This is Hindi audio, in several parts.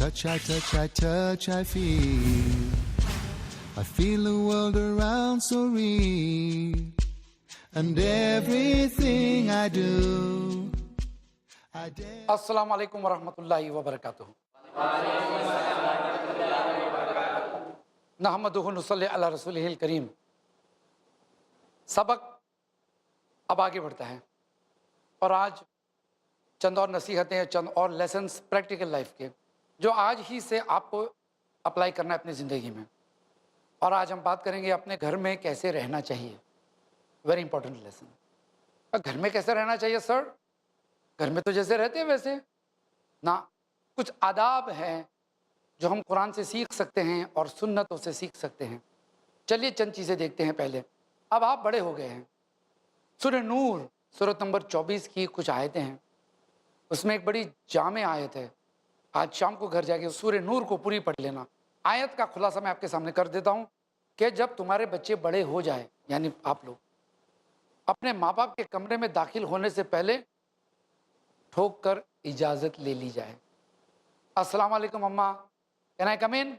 I feel the world around so real. And everything I do, I dare. अस्सलाम वालेकुम वरहमतुल्लाहि वबरकातुहू। नहमदुहु नुसल्ली अला रसूलिहिल करीम। सबक अब आगे बढ़ता है और आज चंद और नसीहतें, चंद और लेसन्स प्रैक्टिकल लाइफ के जो आज ही से आपको अप्लाई करना है अपनी ज़िंदगी में। और आज हम बात करेंगे अपने घर में कैसे रहना चाहिए। Very important lesson. घर में कैसे रहना चाहिए सर? घर में तो जैसे रहते हैं वैसे ना। कुछ आदाब हैं जो हम कुरान से सीख सकते हैं और सुन्नतों से सीख सकते हैं। चलिए चंद चीज़ें देखते हैं पहले। अब आप बड़े हो गए हैं। सूरह नूर सूरत नंबर 24 की कुछ आयतें हैं, उसमें एक बड़ी जामे आयत है। आज शाम को घर जाके सूरह नूर को पूरी पढ़ लेना। आयत का खुलासा मैं आपके सामने कर देता हूँ कि जब तुम्हारे बच्चे बड़े हो जाए, यानी आप लोग अपने माँ बाप के कमरे में दाखिल होने से पहले ठोक कर इजाज़त ले ली जाए। अस्सलाम वालेकुम अम्मा, कैन आई कम इन?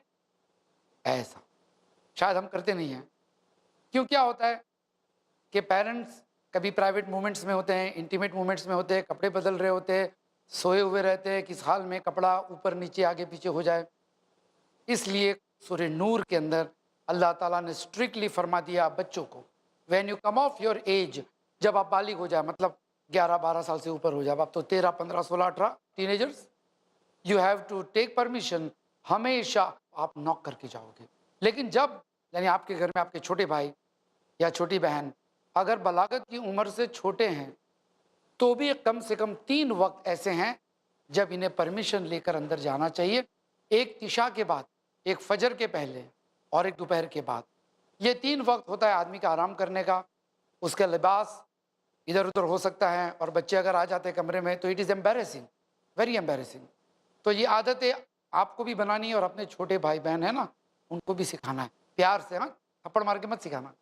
ऐसा शायद हम करते नहीं हैं। क्यों? क्या होता है कि पेरेंट्स कभी प्राइवेट मोमेंट्स में होते हैं, इंटीमेट मोमेंट्स में होते हैं, कपड़े बदल रहे होते हैं, सोए हुए रहते हैं, किस हाल में कपड़ा ऊपर नीचे आगे पीछे हो जाए। इसलिए सूरह नूर के अंदर अल्लाह ताला ने स्ट्रिक्टली फरमा दिया बच्चों को, when you come of your age, जब आप बालिग हो जाए, मतलब 11-12 साल से ऊपर हो जाए, आप तो 13, 15, 16, 18 teenagers, you have to take permission. हमेशा आप नॉक करके जाओगे। लेकिन जब यानी आपके घर में आपके छोटे भाई या छोटी बहन अगर बलागत की उम्र से छोटे हैं तो भी कम से कम 3 वक्त ऐसे हैं जब इन्हें परमिशन लेकर अंदर जाना चाहिए। एक इशा के बाद, एक फजर के पहले और एक दोपहर के बाद। ये 3 वक्त होता है आदमी का आराम करने का। उसका लिबास इधर उधर हो सकता है और बच्चे अगर आ जाते हैं कमरे में तो it is embarrassing, very embarrassing. तो ये आदतें आपको भी बनानी है और अपने छोटे भाई बहन है ना, उनको भी सिखाना है प्यार से। हाँ, थप्पड़ मार के मत सिखाना।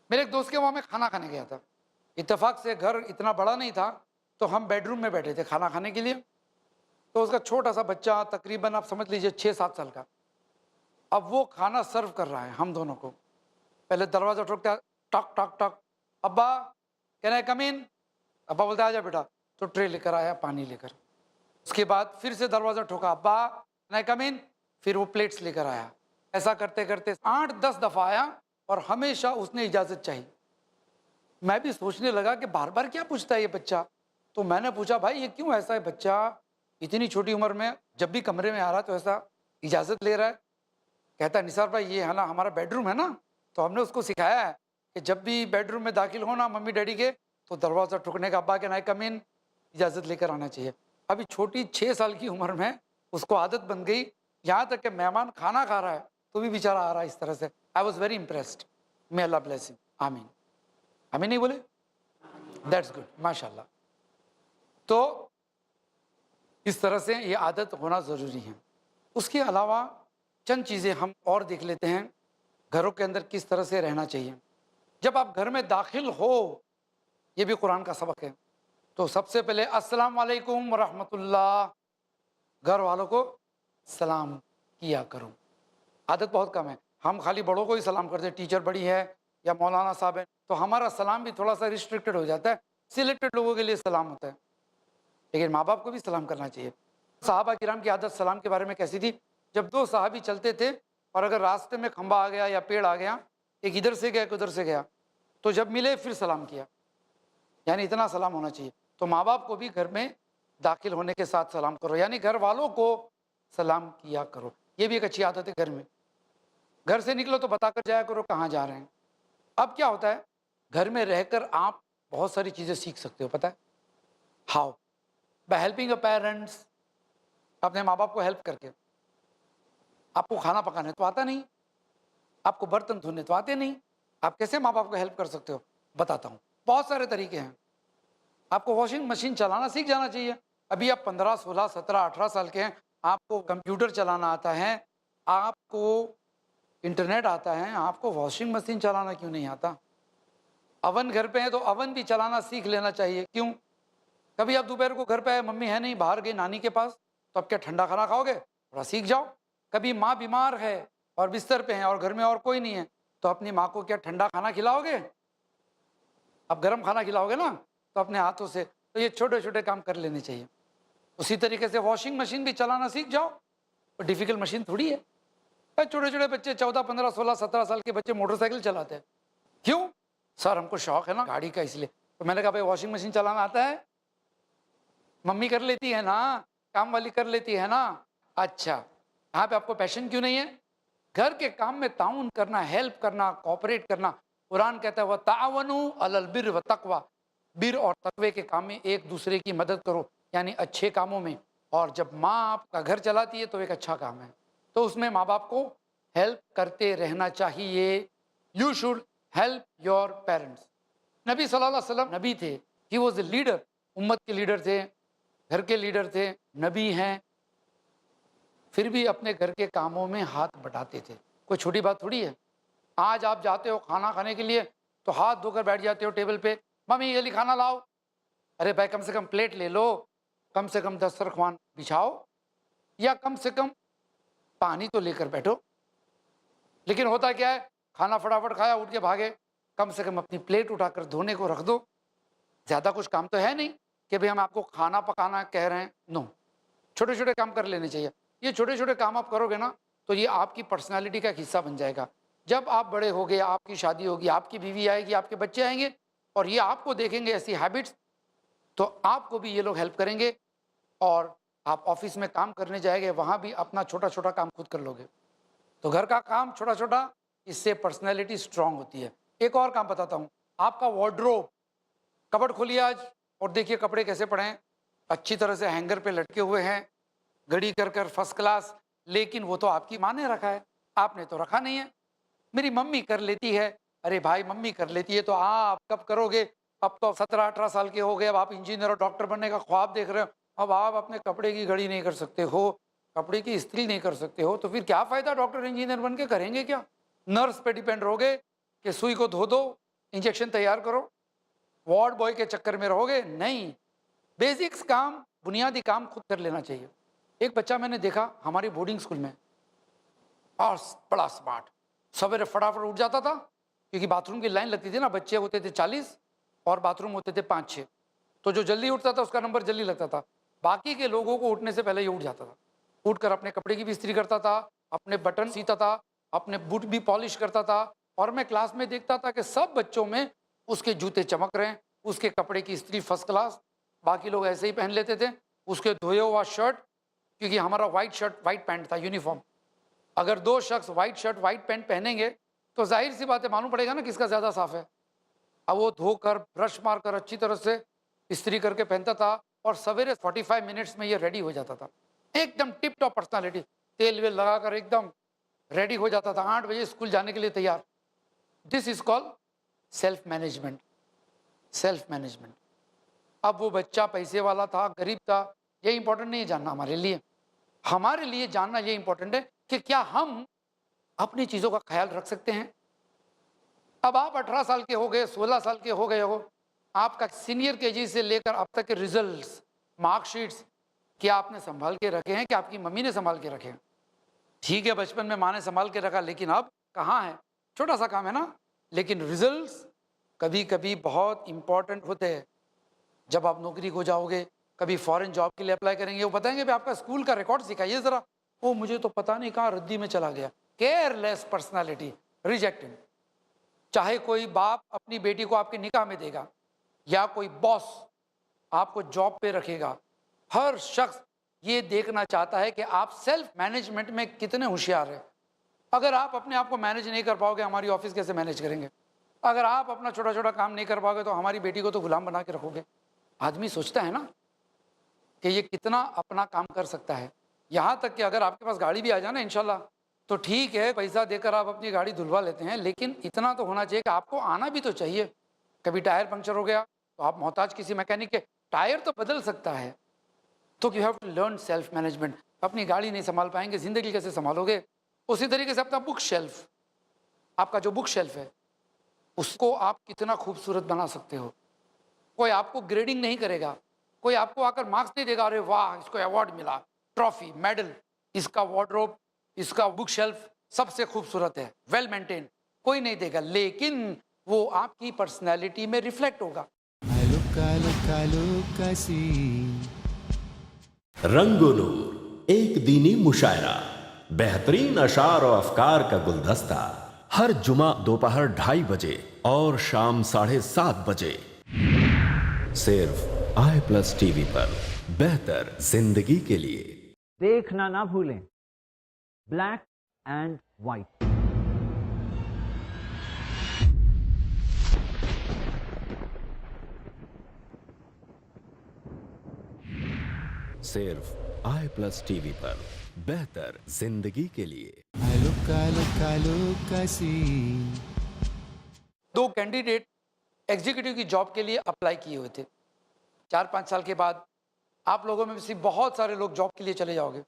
मेरे एक दोस्त के वहाँ मैं खाना खाने गया था। इत्तेफाक से घर इतना बड़ा नहीं था तो हम बेडरूम में बैठे थे खाना खाने के लिए। तो उसका छोटा सा बच्चा, तकरीबन आप समझ लीजिए 6-7 साल का, अब वो खाना सर्व कर रहा है हम दोनों को। पहले दरवाज़ा ठोकता है, टक टक टक, अब्बा कैन आई कम इन? अब्बा बोलते आ जा बेटा, तो ट्रे लेकर आया पानी लेकर। उसके बाद फिर से दरवाज़ा ठोका, अब्बा कैन आई कम इन? फिर वो प्लेट्स लेकर आया। ऐसा करते करते 8-10 दफ़ा आया और हमेशा उसने इजाज़त चाहिए। मैं भी सोचने लगा कि बार बार क्या पूछता है ये बच्चा। तो मैंने पूछा, भाई ये क्यों ऐसा है बच्चा, इतनी छोटी उम्र में जब भी कमरे में आ रहा है तो ऐसा इजाज़त ले रहा है? कहता है निसार भाई ये है ना हमारा बेडरूम है ना, तो हमने उसको सिखाया है कि जब भी बेडरूम में दाखिल होना मम्मी डैडी के तो दरवाज़ा ठुकने का, अब्बा के नाई कम इन, इजाज़त लेकर आना चाहिए। अभी छोटी 6 साल की उम्र में उसको आदत बन गई, यहाँ तक कि मेहमान खाना खा रहा है तो भी बेचारा आ रहा है इस तरह से। I was very impressed. May Allah bless him. आमीन। हमें नहीं बोले? दैट्स गुड, माशाल्लाह। तो इस तरह से ये आदत होना ज़रूरी है। उसके अलावा चंद चीज़ें हम और देख लेते हैं घरों के अंदर किस तरह से रहना चाहिए। जब आप घर में दाखिल हो, ये भी कुरान का सबक है, तो सबसे पहले अस्सलाम वालेकुम रहमतुल्लाह, घर वालों को सलाम किया करो। आदत बहुत कम है, हम खाली बड़ों को ही सलाम करते हैं। टीचर बड़ी है या मौलाना साहब है तो हमारा सलाम भी थोड़ा सा रिस्ट्रिक्टेड हो जाता है, सिलेक्टेड लोगों के लिए सलाम होता है। लेकिन माँ बाप को भी सलाम करना चाहिए। सहाबा किराम की आदत सलाम के बारे में कैसी थी? जब 2 सहाबी चलते थे और अगर रास्ते में खंबा आ गया या पेड़ आ गया, एक इधर से गया एक उधर से गया, तो जब मिले फिर सलाम किया, यानी इतना सलाम होना चाहिए। तो माँ बाप को भी घर में दाखिल होने के साथ सलाम करो, यानी घर वालों को सलाम किया करो। ये भी एक अच्छी आदत है घर में। घर से निकलो तो बताकर जाया करो कहाँ जा रहे हैं। अब क्या होता है, घर में रहकर आप बहुत सारी चीज़ें सीख सकते हो, पता है? How? By helping a parents. अपने माँ बाप को हेल्प करके। आपको खाना पकाने तो आता नहीं, आपको बर्तन धोने तो आते नहीं, आप कैसे माँ बाप को हेल्प कर सकते हो? बताता हूँ, बहुत सारे तरीके हैं। आपको वॉशिंग मशीन चलाना सीख जाना चाहिए। अभी आप 15, 16, 17, 18 साल के हैं, आपको कंप्यूटर चलाना आता है, आपको इंटरनेट आता है, आपको वॉशिंग मशीन चलाना क्यों नहीं आता? अवन घर पे है तो अवन भी चलाना सीख लेना चाहिए। क्यों? कभी आप दोपहर को घर पे आए, मम्मी है नहीं, बाहर गई नानी के पास, तो आप क्या ठंडा खाना खाओगे? थोड़ा सीख जाओ। कभी माँ बीमार है और बिस्तर पे है और घर में और कोई नहीं है, तो अपनी माँ को क्या ठंडा खाना खिलाओगे? आप गर्म खाना खिलाओगे ना, तो अपने हाथों से। तो ये छोटे छोटे काम कर लेने चाहिए। उसी तरीके से वॉशिंग मशीन भी चलाना सीख जाओ, तो डिफिकल्ट मशीन थोड़ी है। छोटे छोटे बच्चे 14 15 16 17 साल के बच्चे मोटरसाइकिल चलाते हैं। क्यों? सर हमको शौक है ना गाड़ी का, इसलिए। तो मैंने कहा भाई वॉशिंग मशीन चलाना आता है? मम्मी कर लेती है ना, काम वाली कर लेती है ना। अच्छा, यहाँ पे आपको पैशन क्यों नहीं है? घर के काम में ताउन करना, हेल्प करना, कोऑपरेट करना। कुरान कहता है वह तावनु अलल बिर व तकवा, बिर और तकवे के काम में एक दूसरे की मदद करो, यानी अच्छे कामों में। और जब माँ आपका घर चलाती है तो एक अच्छा काम है, तो उसमें माँ बाप को हेल्प करते रहना चाहिए। You should help your parents. नबी सल्लल्लाहु अलैहि वसल्लम नबी थे, ही वॉज ए लीडर, उम्मत के लीडर थे, घर के लीडर थे, नबी हैं, फिर भी अपने घर के कामों में हाथ बटाते थे। कोई छोटी बात थोड़ी है। आज आप जाते हो खाना खाने के लिए तो हाथ धोकर बैठ जाते हो टेबल पे, मम्मी ये ली खाना लाओ। अरे भाई कम से कम प्लेट ले लो, कम से कम दस्तरख्वान बिछाओ, या कम से कम पानी तो लेकर बैठो। लेकिन होता क्या है, खाना फटाफट खाया, उठ के भागे। कम से कम अपनी प्लेट उठाकर धोने को रख दो। ज़्यादा कुछ काम तो है नहीं कि भाई हम आपको खाना पकाना कह रहे हैं, नो। छोटे छोटे काम कर लेने चाहिए। ये छोटे छोटे काम आप करोगे ना, तो ये आपकी पर्सनालिटी का एक हिस्सा बन जाएगा। जब आप बड़े होगे, आपकी शादी होगी, आपकी बीवी आएगी, आपके बच्चे आएंगे, और ये आपको देखेंगे ऐसी हैबिट्स, तो आपको भी ये लोग हेल्प करेंगे। और आप ऑफिस में काम करने जाएंगे, वहाँ भी अपना छोटा छोटा काम खुद कर लोगे। तो घर का काम छोटा छोटा, इससे पर्सनैलिटी स्ट्रांग होती है। एक और काम बताता हूँ, आपका वार्डरोब, कबर्ड खोलिए आज और देखिए कपड़े कैसे पड़े हैं, अच्छी तरह से हैंगर पे लटके हुए हैं, घड़ी कर कर फर्स्ट क्लास। लेकिन वो तो आपकी माँ ने रखा है, आपने तो रखा नहीं है। मेरी मम्मी कर लेती है। अरे भाई मम्मी कर लेती है तो आप कब करोगे? अब तो 17-18 साल के हो गए, अब आप इंजीनियर और डॉक्टर बनने का ख्वाब देख रहे हो, अब आप अपने कपड़े की घड़ी नहीं कर सकते हो, कपड़े की इस्त्री नहीं कर सकते हो, तो फिर क्या फ़ायदा डॉक्टर इंजीनियर बन के? करेंगे क्या? नर्स पे डिपेंड रहोगे कि सुई को धो दो, इंजेक्शन तैयार करो, वार्ड बॉय के चक्कर में रहोगे? नहीं। बेसिक्स काम, बुनियादी काम खुद कर लेना चाहिए। एक बच्चा मैंने देखा हमारी बोर्डिंग स्कूल में, और बड़ा स्मार्ट, सवेरे फटाफट उठ जाता था, क्योंकि बाथरूम की लाइन लगती थी ना, बच्चे होते थे 40 और बाथरूम होते थे 5-6, तो जो जल्दी उठता था उसका नंबर जल्दी लगता था। बाकी के लोगों को उठने से पहले ये उठ जाता था। उठकर अपने कपड़े की भी इस्त्री करता था, अपने बटन सीता था, अपने बूट भी पॉलिश करता था। और मैं क्लास में देखता था कि सब बच्चों में उसके जूते चमक रहे हैं, उसके कपड़े की इस्त्री फर्स्ट क्लास, बाकी लोग ऐसे ही पहन लेते थे। उसके धोए हुआ शर्ट, क्योंकि हमारा वाइट शर्ट वाइट पैंट था, यूनिफॉर्म, अगर दो शख्स वाइट शर्ट वाइट पैंट पहनेंगे तो जाहिर सी बात है मालूम पड़ेगा ना किसका ज़्यादा साफ है। अब वो धोकर ब्रश मारकर अच्छी तरह से इस्त्री करके पहनता था, और सवेरे 45 मिनट्स में ये रेडी हो जाता था, एकदम टिप टॉप पर्सनालिटी, तेल वेल लगाकर एकदम रेडी हो जाता था, 8 बजे स्कूल जाने के लिए तैयार। This is called self management. Self management. अब वो बच्चा पैसे वाला था, गरीब था, ये इंपॉर्टेंट नहीं है जानना हमारे लिए। हमारे लिए जानना ये इंपॉर्टेंट है कि क्या हम अपनी चीज़ों का ख्याल रख सकते हैं। अब आप 18 साल के हो गए, 16 साल के हो गए हो, आपका सीनियर केजी से लेकर अब तक के रिजल्ट्स, मार्कशीट्स, क्या आपने संभाल के रखे हैं कि आपकी मम्मी ने संभाल के रखे हैं? ठीक है, बचपन में माँ ने संभाल के रखा, लेकिन अब कहाँ है? छोटा सा काम है ना, लेकिन रिजल्ट्स कभी कभी बहुत इंपॉर्टेंट होते हैं। जब आप नौकरी को जाओगे, कभी फॉरेन जॉब के लिए अप्लाई करेंगे, वो बताएंगे भाई आपका स्कूल का रिकॉर्ड सिखाइए ज़रा। वो मुझे तो पता नहीं कहाँ रद्दी में चला गया। Careless personality, rejected. चाहे कोई बाप अपनी बेटी को आपके निकाह में देगा, या कोई बॉस आपको जॉब पे रखेगा, हर शख्स ये देखना चाहता है कि आप सेल्फ मैनेजमेंट में कितने होशियार हैं। अगर आप अपने आप को मैनेज नहीं कर पाओगे, हमारी ऑफिस कैसे मैनेज करेंगे? अगर आप अपना छोटा छोटा काम नहीं कर पाओगे, तो हमारी बेटी को तो गुलाम बना के रखोगे। आदमी सोचता है ना कि ये कितना अपना काम कर सकता है। यहाँ तक कि अगर आपके पास गाड़ी भी आ जाए ना इंशाल्लाह, तो ठीक है, पैसा देकर आप अपनी गाड़ी धुलवा लेते हैं, लेकिन इतना तो होना चाहिए कि आपको आना भी तो चाहिए। कभी टायर पंक्चर हो गया तो आप मोहताज किसी मैकेनिक के, टायर तो बदल सकता है। तो you have to learn self management. अपनी गाड़ी नहीं संभाल पाएंगे, ज़िंदगी कैसे संभालोगे? उसी तरीके से अपना बुक शेल्फ, आपका जो बुक शेल्फ है उसको आप कितना खूबसूरत बना सकते हो। कोई आपको ग्रेडिंग नहीं करेगा, कोई आपको आकर मार्क्स नहीं देगा, अरे वाह इसको अवार्ड मिला, ट्रॉफी, मेडल। इसका वार्डरोब, इसका बुक शेल्फ सबसे खूबसूरत है, वेल मेंटेन, कोई नहीं देगा, लेकिन वो आपकी पर्सनैलिटी में रिफ्लेक्ट होगा। I look, I see. रंगोनूर एक दीनी मुशायरा, बेहतरीन अशार और अफकार का गुलदस्ता, हर जुमा दोपहर 2:30 बजे और शाम 7:30 बजे, सिर्फ i+ टीवी पर, बेहतर जिंदगी के लिए। देखना ना भूलें, ब्लैक एंड व्हाइट। सिर्फ i+ टीवी पर, बेहतर जिंदगी के लिए। I look, I see. 2 candidate executive की जॉब के लिए अप्लाई किए हुए थे। 4-5 साल के बाद आप लोगों में से बहुत सारे लोग जॉब के लिए चले जाओगे।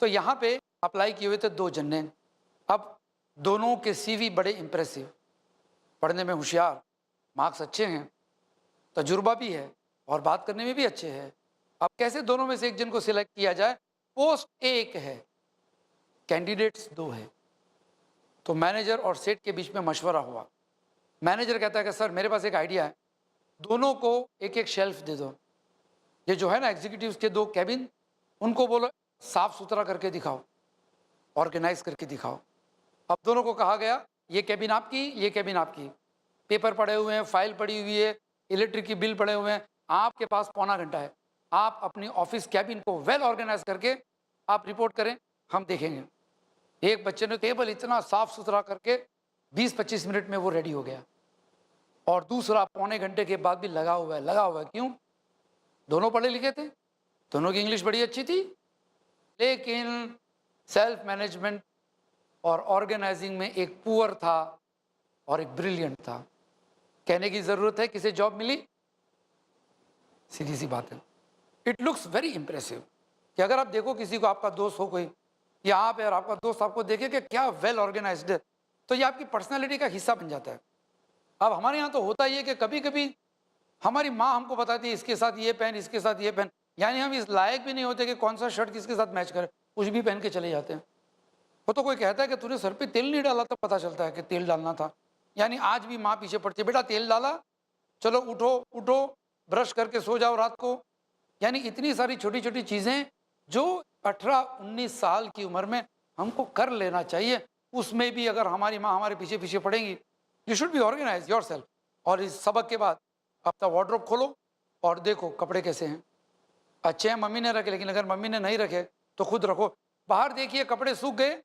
तो यहाँ पे अप्लाई किए हुए थे 2 जन ने। अब दोनों के सीवी बड़े इंप्रेसिव, पढ़ने में होशियार, मार्क्स अच्छे हैं, तजुर्बा भी है और बात करने में भी अच्छे हैं। अब कैसे दोनों में से एक जन को सिलेक्ट किया जाए? पोस्ट एक है, कैंडिडेट्स 2 है। तो मैनेजर और सेठ के बीच में मशवरा हुआ। मैनेजर कहता है कि सर मेरे पास एक आइडिया है, दोनों को एक एक शेल्फ दे दो। ये जो है ना एग्जीक्यूटिव्स के 2 कैबिन, उनको बोलो साफ सुथरा करके दिखाओ, ऑर्गेनाइज करके दिखाओ। अब दोनों को कहा गया ये कैबिन आपकी, ये कैबिन आपकी, पेपर पड़े हुए हैं, फाइल पड़ी हुई है, इलेक्ट्रिक की बिल पड़े हुए हैं, आपके पास पौना घंटा है, आप अपनी ऑफिस कैबिन को वेल ऑर्गेनाइज करके आप रिपोर्ट करें, हम देखेंगे। एक बच्चे ने टेबल इतना साफ सुथरा करके 20-25 मिनट में वो रेडी हो गया, और दूसरा पौने घंटे के बाद भी लगा हुआ है। क्यों? दोनों पढ़े लिखे थे, दोनों की इंग्लिश बड़ी अच्छी थी, लेकिन सेल्फ मैनेजमेंट और ऑर्गेनाइजिंग में एक पुअर था और एक ब्रिलियंट था। कहने की ज़रूरत है किसे जॉब मिली? सीधी सी बात है। इट लुक्स वेरी इंप्रेसिव कि अगर आप देखो किसी को, आपका दोस्त हो कोई, या आप और आपका दोस्त आपको देखे कि क्या वेल ऑर्गेनाइज्ड है, तो ये आपकी पर्सनैलिटी का हिस्सा बन जाता है। अब हमारे यहाँ तो होता ही है कि कभी कभी हमारी माँ हमको बताती है इसके साथ ये पहन, इसके साथ ये पहन, यानी हम इस लायक भी नहीं होते कि कौन सा शर्ट किसके साथ मैच करे, कुछ भी पहन के चले जाते हैं। वो तो कोई कहता है कि तूने सर पे तेल नहीं डाला, तो पता चलता है कि तेल डालना था। यानी आज भी माँ पीछे पड़ती है, बेटा तेल डाला, चलो उठो उठो, ब्रश करके सो जाओ रात को। यानी इतनी सारी छोटी छोटी चीज़ें जो 18-19 साल की उम्र में हमको कर लेना चाहिए, उसमें भी अगर हमारी माँ हमारे पीछे पीछे पड़ेंगी। You should be organize your self. और इस सबक के बाद अपना वार्डरोब खोलो और देखो कपड़े कैसे हैं, अच्छे हैं, मम्मी ने रखे, लेकिन अगर मम्मी ने नहीं रखे तो खुद रखो। बाहर देखिए कपड़े सूख गए,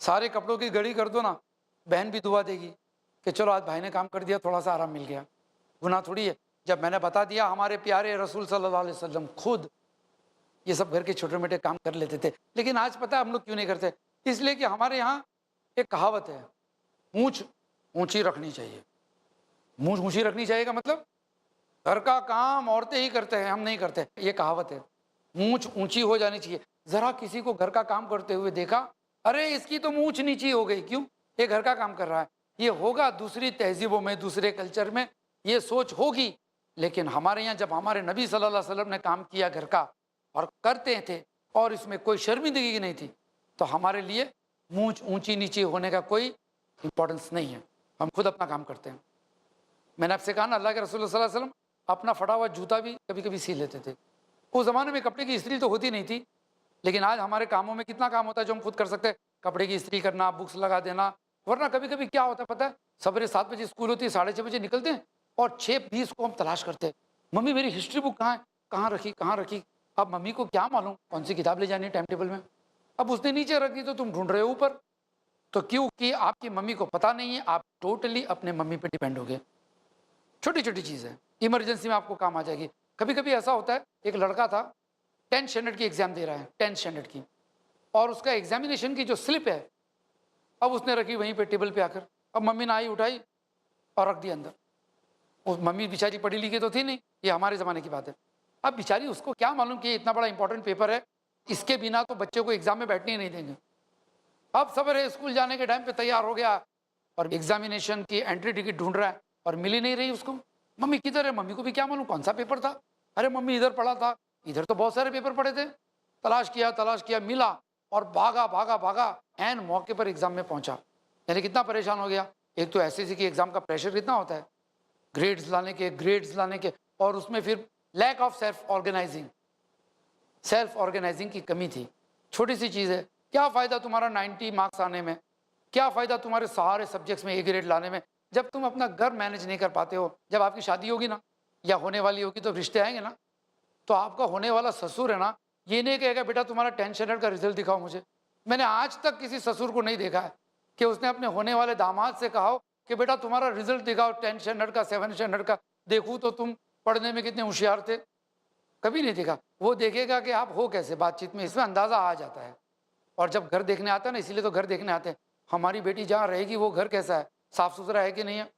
सारे कपड़ों की गड़ी कर दो ना, बहन भी दुआ देगी कि चलो आज भाई ने काम कर दिया, थोड़ा सा आराम मिल गया। गुनाह थोड़ी है। जब मैंने बता दिया, हमारे प्यारे रसूल सल्लल्लाहु अलैहि वसल्लम खुद ये सब घर के छोटे मोटे काम कर लेते थे, लेकिन आज पता है हम लोग क्यों नहीं करते? इसलिए कि हमारे यहाँ एक कहावत है, मूंछ ऊंची रखनी चाहिए। मूंछ ऊंची रखनी चाहिए का मतलब घर का काम औरतें ही करते हैं, हम नहीं करते, ये कहावत है। मूंछ ऊंची हो जानी चाहिए। जरा किसी को घर का काम करते हुए देखा, अरे इसकी तो मूंछ नीची हो गई, क्यों? ये घर का काम कर रहा है। ये होगा दूसरी तहजीबों में, दूसरे कल्चर में ये सोच होगी, लेकिन हमारे यहाँ जब हमारे नबी सल्लल्लाहु अलैहि वसल्लम ने काम किया घर का और करते थे और इसमें कोई शर्मिंदगी की नहीं थी, तो हमारे लिए मूंछ ऊंची नीची होने का कोई इंपॉर्टेंस नहीं है। हम खुद अपना काम करते हैं। मैंने आपसे कहा ना, अल्लाह के रसूल सल्लल्लाहु अलैहि वसल्लम अपना फटा हुआ जूता भी कभी कभी सी लेते थे। उस ज़माने में कपड़े की इस्त्री तो होती नहीं थी, लेकिन आज हमारे कामों में कितना काम होता है जो हम खुद कर सकते हैं। कपड़े की इस्त्री करना, बुक्स लगा देना। वरना कभी कभी क्या होता है पता है, सवेरे 7 बजे स्कूल होती है, 6:30 बजे निकलते हैं और 6:20 को हम तलाश करते हैं, मम्मी मेरी हिस्ट्री बुक कहाँ है, कहाँ रखी कहाँ रखी। अब मम्मी को क्या मालूम कौन सी किताब ले जानी है टाइम टेबल में, अब उसने नीचे रख दी तो तुम ढूंढ रहे हो ऊपर। तो क्योंकि आपकी मम्मी को पता नहीं है, आप टोटली अपने मम्मी पे डिपेंड हो गए। छोटी छोटी चीज़ है, इमरजेंसी में आपको काम आ जाएगी। कभी कभी ऐसा होता है, एक लड़का था 10th स्टैंडर्ड की एग्जाम दे रहा है, 10th स्टैंडर्ड की, और उसका एग्जामिनेशन की जो स्लिप है अब उसने रखी वहीं पे टेबल पे आकर। अब मम्मी ने आई, उठाई और रख दी अंदर। वो मम्मी बेचारी पढ़ी लिखी तो थी नहीं, ये हमारे ज़माने की बात है। अब बेचारी उसको क्या मालूम कि इतना बड़ा इंपॉर्टेंट पेपर है, इसके बिना तो बच्चे को एग्जाम में बैठने ही नहीं देंगे। अब सवेरे स्कूल जाने के टाइम पे तैयार हो गया और एग्जामिनेशन की एंट्री टिकट ढूंढ रहा है और मिल ही नहीं रही उसको। मम्मी किधर है? मम्मी को भी क्या मालूम कौन सा पेपर था। अरे मम्मी इधर पढ़ा था, इधर तो बहुत सारे पेपर पड़े थे। तलाश किया मिला, और भागा भागा भागा एन मौके पर एग्जाम में पहुंचा। यानी कितना परेशान हो गया। एक तो एसएससी की एग्जाम का प्रेशर कितना होता है, ग्रेड्स लाने के, और उसमें फिर लैक ऑफ सेल्फ ऑर्गेनाइजिंग की कमी थी। छोटी सी चीज़ है, क्या फ़ायदा तुम्हारा 90 मार्क्स आने में, क्या फ़ायदा तुम्हारे सारे सब्जेक्ट्स में ए ग्रेड लाने में, जब तुम अपना घर मैनेज नहीं कर पाते हो। जब आपकी शादी होगी ना, या होने वाली होगी, तो रिश्ते आएंगे ना, तो आपका होने वाला ससुर है ना, ये नहीं कहेगा बेटा तुम्हारा 10 स्टैंडर्ड का रिजल्ट दिखाओ मुझे। मैंने आज तक किसी ससुर को नहीं देखा है कि उसने अपने होने वाले दामाद से कहा हो कि बेटा तुम्हारा रिजल्ट दिखाओ 10 स्टैंडर्ड का, 7 स्टैंडर्ड का, देखूँ तो तुम पढ़ने में कितने होशियार थे। कभी नहीं देखा। वो देखेगा कि आप हो कैसे बातचीत में, इसमें अंदाज़ा आ जाता है। और जब घर देखने आता है ना, इसीलिए तो घर देखने आते हैं, हमारी बेटी जहाँ रहेगी वो घर कैसा है, साफ़ सुथरा है कि नहीं है।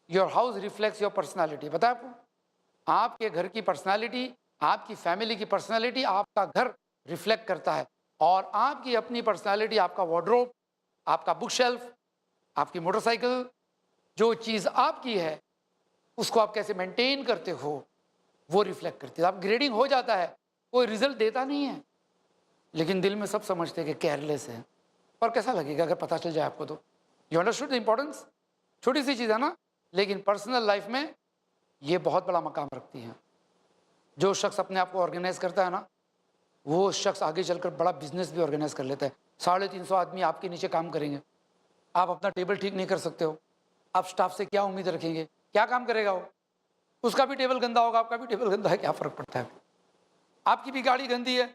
Your house reflects your personality. पता है आपको, आपके घर की पर्सनैलिटी, आपकी फैमिली की पर्सनैलिटी आपका घर रिफ्लेक्ट करता है। और आपकी अपनी पर्सनैलिटी, आपका वार्डरोब, आपका बुक शेल्फ, आपकी मोटरसाइकिल, जो चीज़ आपकी है उसको आप कैसे मेंटेन करते हो, वो रिफ्लेक्ट करती है। आप ग्रेडिंग हो जाता है, कोई रिजल्ट देता नहीं है, लेकिन दिल में सब समझते हैं कि केयरलेस है। और कैसा लगेगा अगर पता चल जाए आपको तो। You understood the importance. छोटी सी चीज़ है ना, लेकिन पर्सनल लाइफ में ये बहुत बड़ा मकाम रखती है। जो शख्स अपने आप को ऑर्गेनाइज करता है ना, वो शख्स आगे चलकर बड़ा बिजनेस भी ऑर्गेनाइज कर लेता है। 350 आदमी आपके नीचे काम करेंगे, आप अपना टेबल ठीक नहीं कर सकते हो, आप स्टाफ से क्या उम्मीद रखेंगे, क्या काम करेगा वो। उसका भी टेबल गंदा होगा, आपका भी टेबल गंदा है, क्या फ़र्क पड़ता है। आपकी भी गाड़ी गंदी है,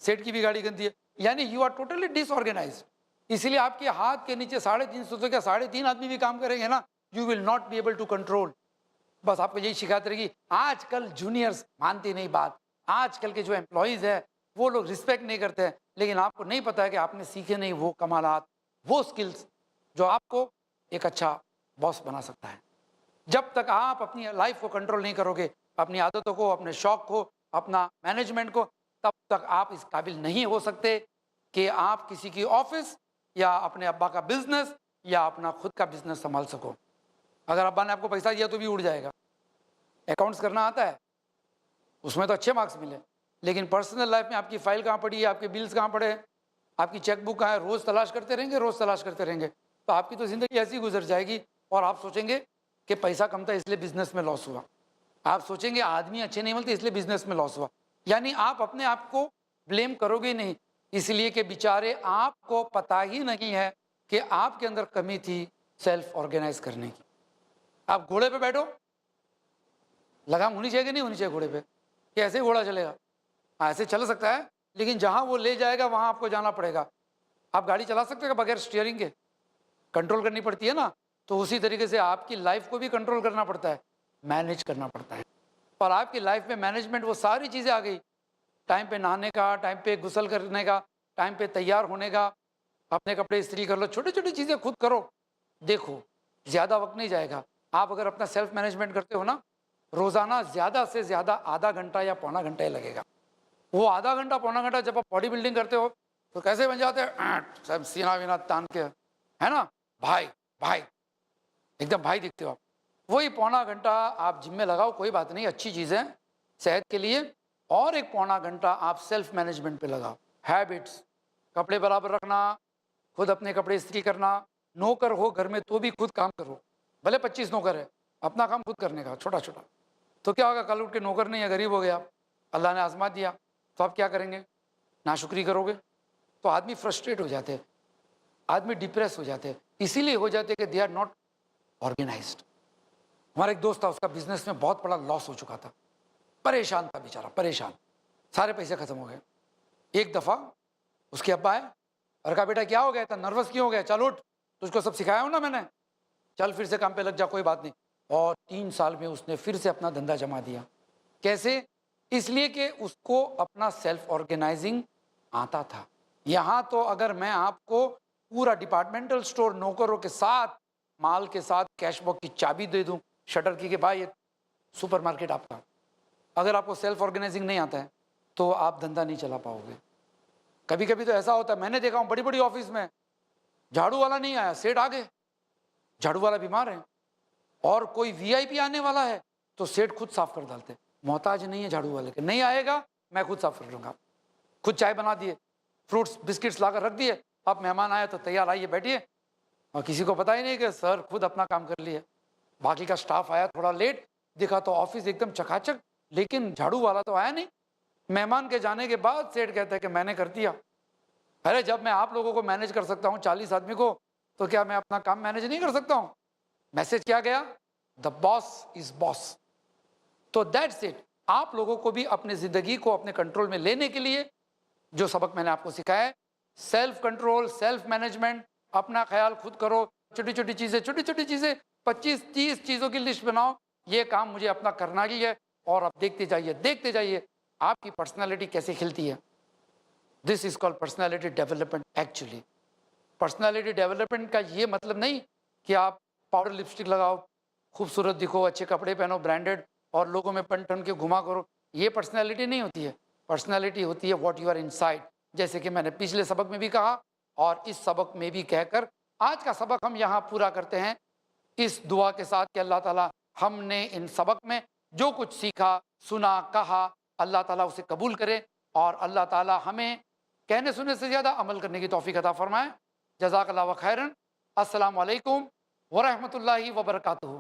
सेठ की भी गाड़ी गंदी है, यानी यू आर टोटली डिसऑर्गेनाइज। इसलिए आपके हाथ के नीचे 350 से क्या 3.5 आदमी भी काम करेंगे ना, you will not be able to control. बस आपको यही शिकायत रहेगी। आजकल जूनियर्स मानते नहीं बात, आजकल के जो एम्प्लॉयज़ है वो लोग रिस्पेक्ट नहीं करते हैं, लेकिन आपको नहीं पता है कि आपने सीखे नहीं वो कमालात, वो स्किल्स जो आपको एक अच्छा बॉस बना सकता है। जब तक आप अपनी लाइफ को कंट्रोल नहीं करोगे, अपनी आदतों को, अपने शौक को, अपना मैनेजमेंट को, तब तक आप इस काबिल नहीं हो सकते कि आप किसी की ऑफिस या अपने अब्बा का बिजनेस या अपना खुद का बिजनेस संभाल सको। अगर अब्बा ने आपको पैसा दिया तो भी उड़ जाएगा। अकाउंट्स करना आता है, उसमें तो अच्छे मार्क्स मिले, लेकिन पर्सनल लाइफ में आपकी फाइल कहाँ पड़ी है, आपके बिल्स कहाँ पड़े हैं, आपकी चेकबुक कहाँ है, रोज़ तलाश करते रहेंगे, तो आपकी तो ज़िंदगी ऐसी गुजर जाएगी। और आप सोचेंगे कि पैसा कम था इसलिए बिजनेस में लॉस हुआ, आप सोचेंगे आदमी अच्छे नहीं मिलते इसलिए बिजनेस में लॉस हुआ। यानी आप अपने आप को ब्लेम करोगे नहीं, इसलिए कि बेचारे आपको पता ही नहीं है कि आपके अंदर कमी थी सेल्फ ऑर्गेनाइज करने की। आप घोड़े पे बैठो, लगाम होनी चाहिए कि नहीं होनी चाहिए घोड़े पे, कि ऐसे ही घोड़ा चलेगा? ऐसे चल सकता है, लेकिन जहाँ वो ले जाएगा वहाँ आपको जाना पड़ेगा। आप गाड़ी चला सकते हो बगैर स्टीयरिंग के? कंट्रोल करनी पड़ती है ना। तो उसी तरीके से आपकी लाइफ को भी कंट्रोल करना पड़ता है, मैनेज करना पड़ता है। और आपकी लाइफ में मैनेजमेंट वो सारी चीज़ें आ गई, टाइम पे नहाने का, टाइम पे गुसल करने का, टाइम पे तैयार होने का, अपने कपड़े इस्त्री कर लो, छोटी छोटी चीज़ें खुद करो। देखो ज़्यादा वक्त नहीं जाएगा। आप अगर अपना सेल्फ मैनेजमेंट करते हो ना, रोज़ाना ज़्यादा से ज़्यादा आधा घंटा या पौना घंटा ही लगेगा। वो आधा घंटा पौना घंटा जब आप बॉडी बिल्डिंग करते हो तो कैसे बन जाते हैं, सब सीना वीना तान के, है ना, भाई भाई, एकदम भाई दिखते हो आप। वही पौना घंटा आप जिम में लगाओ, कोई बात नहीं, अच्छी चीज़ है सेहत के लिए। और एक पौना घंटा आप सेल्फ मैनेजमेंट पे लगाओ। हैबिट्स, कपड़े बराबर रखना, खुद अपने कपड़े इस्त्री करना, नौकर हो घर में तो भी खुद काम करो, भले 25 नौकर है, अपना काम खुद करने का छोटा छोटा। तो क्या होगा, कल उठ के नौकर नहीं है, गरीब हो गया, अल्लाह ने आजमा दिया, तो आप क्या करेंगे, नाशुक्री करोगे। तो आदमी फ्रस्ट्रेट हो जाते हैं, आदमी डिप्रेस हो जाते हैं, इसीलिए हो जाते हैं कि दे आर नॉट ऑर्गेनाइज्ड। हमारा एक दोस्त था, उसका बिजनेस में बहुत बड़ा लॉस हो चुका था, परेशान था बेचारा, परेशान, सारे पैसे खत्म हो गए। एक दफ़ा उसके अब्बा आए और कहा बेटा क्या हो गया, था नर्वस क्यों हो गया, चल उठ, तुझको सब सिखाया हो ना मैंने, चल फिर से काम पे लग जा, कोई बात नहीं। और 3 साल में उसने फिर से अपना धंधा जमा दिया। कैसे? इसलिए कि उसको अपना सेल्फ ऑर्गेनाइजिंग आता था। यहाँ तो अगर मैं आपको पूरा डिपार्टमेंटल स्टोर नौकरों के साथ, माल के साथ, कैश बॉक्स की चाबी दे दूँ शटर की, कि भाई ये सुपरमार्केट आपका, अगर आपको सेल्फ ऑर्गेनाइजिंग नहीं आता है तो आप धंधा नहीं चला पाओगे। कभी कभी तो ऐसा होता है, मैंने देखा हूँ बड़ी बड़ी ऑफिस में झाड़ू वाला नहीं आया, सेठ आ गए, झाड़ू वाला बीमार है, और कोई वीआईपी आने वाला है तो सेठ खुद साफ कर डालते, मोहताज नहीं है झाड़ू वाले के, नहीं आएगा मैं खुद साफ कर लूँगा। खुद चाय बना दिए, फ्रूट्स बिस्किट्स लाकर रख दिए, अब मेहमान आए तो तैयार, आइए बैठिए, और किसी को पता ही नहीं कि सर खुद अपना काम कर लिया। बाकी का स्टाफ आया थोड़ा लेट, देखा तो ऑफिस एकदम चकाचक, लेकिन झाड़ू वाला तो आया नहीं। मेहमान के जाने के बाद सेठ कहता है कि मैंने कर दिया। अरे जब मैं आप लोगों को मैनेज कर सकता हूँ 40 आदमी को, तो क्या मैं अपना काम मैनेज नहीं कर सकता हूँ? मैसेज क्या गया? The boss is boss. तो दैट्स इट। आप लोगों को भी अपनी जिंदगी को अपने कंट्रोल में लेने के लिए जो सबक मैंने आपको सिखाया है, सेल्फ कंट्रोल, सेल्फ मैनेजमेंट, अपना ख्याल खुद करो, छोटी छोटी चीजें 25-30 चीजों की लिस्ट बनाओ, ये काम मुझे अपना करना ही है, और अब देखते जाइए आपकी पर्सनालिटी कैसे खिलती है। This is called personality development. Actually personality development का ये मतलब नहीं कि आप पाउडर लिपस्टिक लगाओ, खूबसूरत दिखो, अच्छे कपड़े पहनो ब्रांडेड, और लोगों में पन ठन के घुमा करो, ये पर्सनालिटी नहीं होती है। पर्सनालिटी होती है व्हाट यू आर इनसाइड, जैसे कि मैंने पिछले सबक में भी कहा और इस सबक में भी कहकर आज का सबक हम यहाँ पूरा करते हैं इस दुआ के साथ कि अल्लाह ताला हमने इन सबक में जो कुछ सीखा, सुना, कहा, अल्लाह ताला उसे कबूल करे, और अल्लाह ताला हमें कहने सुनने से ज़्यादा अमल करने की तौफीक अता फरमाए। जज़ाकल्लाहु खैरन। अस्सलामु अलैकुम व रहमतुल्लाहि व बरकातुहू।